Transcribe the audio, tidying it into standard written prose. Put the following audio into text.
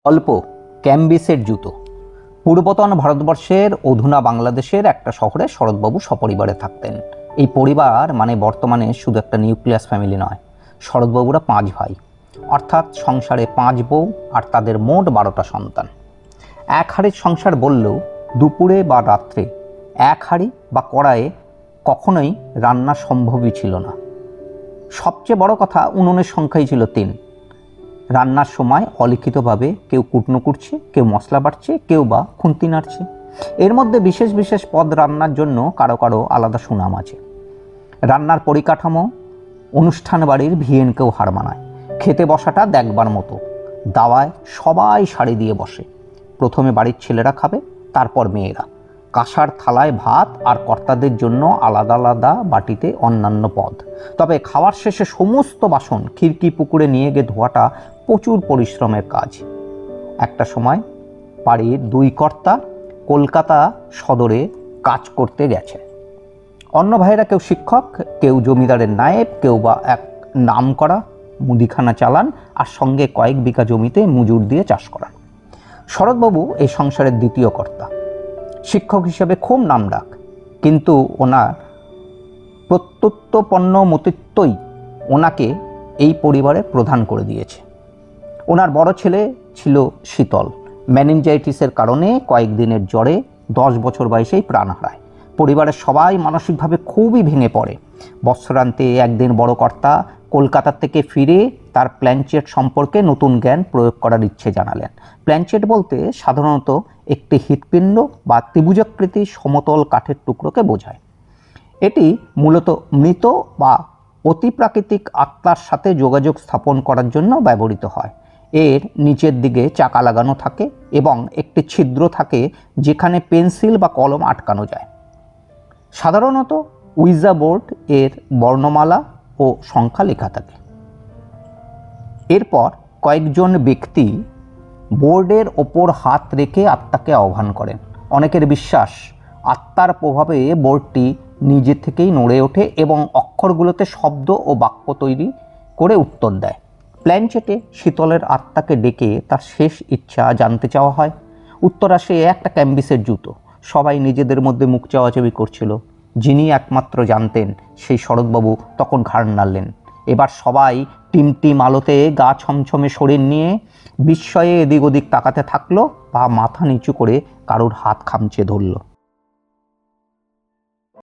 অল্প ক্যাম্বিসের জুতো। পূর্বতন ভারতবর্ষের অধুনা বাংলাদেশের একটা শহরে শরৎবাবু সপরিবারে থাকতেন। এই পরিবার মানে বর্তমানে শুধু একটা নিউক্লিয়াস ফ্যামিলি নয়, শরৎবাবুরা 5 ভাই, অর্থাৎ সংসারে 5 বউ আর তাদের মোট 12টা সন্তান। এক হাঁড়ির সংসার বললেও দুপুরে বা রাত্রে এক হাঁড়ি বা কড়াইয়ে কখনোই রান্না সম্ভবই ছিল না। সবচেয়ে বড় কথা, উনুনের সংখ্যাই ছিল 3। রান্নার সময় অলিখিতভাবে কেউ কুটনো কুটছে, কেউ মশলা বাটছে, কেউ বা খুন্তি নাড়ছে। এর মধ্যে বিশেষ বিশেষ পদ রান্নার জন্য কারো কারো আলাদা সুনাম আছে। রান্নার পরিকাঠামো অনুষ্ঠান বাড়ির ভিয়েনকেও হার মানায়। খেতে বসাটা দেখবার মতো। দাওয়ায় সবাই শাড়ি দিয়ে বসে। প্রথমে বাড়ির ছেলেরা খাবে, তারপর মেয়েরা। কাঁসার থালায় ভাত আর কর্তাদের জন্য আলাদা আলাদা বাটিতে অন্যান্য পদ। তবে খাওয়ার শেষে সমস্ত বাসন খিড়কি পুকুরে নিয়ে গিয়ে ধোয়াটা প্রচুর পরিশ্রমের কাজ। একটা সময় বাড়ির 2 কর্তা কলকাতা সদরে কাজ করতে গেছে। অন্য ভাইয়েরা কেউ শিক্ষক, কেউ জমিদারের নায়েব, কেউ বা এক নামকরা মুদিখানা চালান, আর সঙ্গে কয়েক বিঘা জমিতে মজুর দিয়ে চাষ করান। শরৎবাবু এই সংসারের দ্বিতীয় কর্তা। শিক্ষক হিসেবে খুব নামডাক, কিন্তু ওনার প্রত্যুত্পন্ন মতিত্বই ওনাকে এই পরিবারের প্রধান করে দিয়েছে। ওনার বড় ছেলে ছিল শীতল। মেনিনজাইটিসের কারণে কয়েকদিনের জ্বরে 10 বছর বয়সেই প্রাণ হারায়। পরিবারের সবাই মানসিকভাবে খুবই ভেঙে পড়ে। বৎসরান্তে একদিন বড় কর্তা কলকাতা থেকে ফিরে তার প্ল্যানচেট সম্পর্কে নতুন জ্ঞান প্রয়োগ করার ইচ্ছে জানালেন। প্ল্যানচেট বলতে সাধারণত একটি হৃৎপিণ্ড বা ত্রিভুজাকৃতি সমতল কাঠের টুকরোকে বোঝায়। এটি মূলত মৃত বা অতিপ্রাকৃতিক আত্মার সাথে যোগাযোগ স্থাপন করার জন্য ব্যবহৃত হয়। এর নিচের দিকে চাকা লাগানো থাকে এবং একটি ছিদ্র থাকে যেখানে পেন্সিল বা কলম আটকানো যায়। সাধারণত উইজা বোর্ড এর বর্ণমালা ও সংখ্যা লেখা থাকে। এরপর কয়েকজন ব্যক্তি বোর্ডের ওপর হাত রেখে আত্মাকে আহ্বান করেন। অনেকের বিশ্বাস, আত্মার প্রভাবে বোর্ডটি নিজে থেকেই নড়ে ওঠে এবং অক্ষরগুলোতে শব্দ ও বাক্য তৈরি করে উত্তর দেয়। প্ল্যানচেটে শীতলের আত্মাকে ডেকে তার শেষ ইচ্ছা জানতে চাওয়া হয়। উত্তর আসে একটা ক্যাম্বিসের জুতো। সবাই নিজেদের মধ্যে মুখ চাওয়াচাওয়ি করছিল। যিনি একমাত্র জানতেন সেই শরৎবাবু তখন ঘাড় নাড়লেন। এবার সবাই টিমটিম আলোতে গা ছমছমে শরীর নিয়ে বিস্ময়ে এদিক ওদিক তাকাতে থাকলো বা মাথা নিচু করে কারোর হাত খামচে ধরল।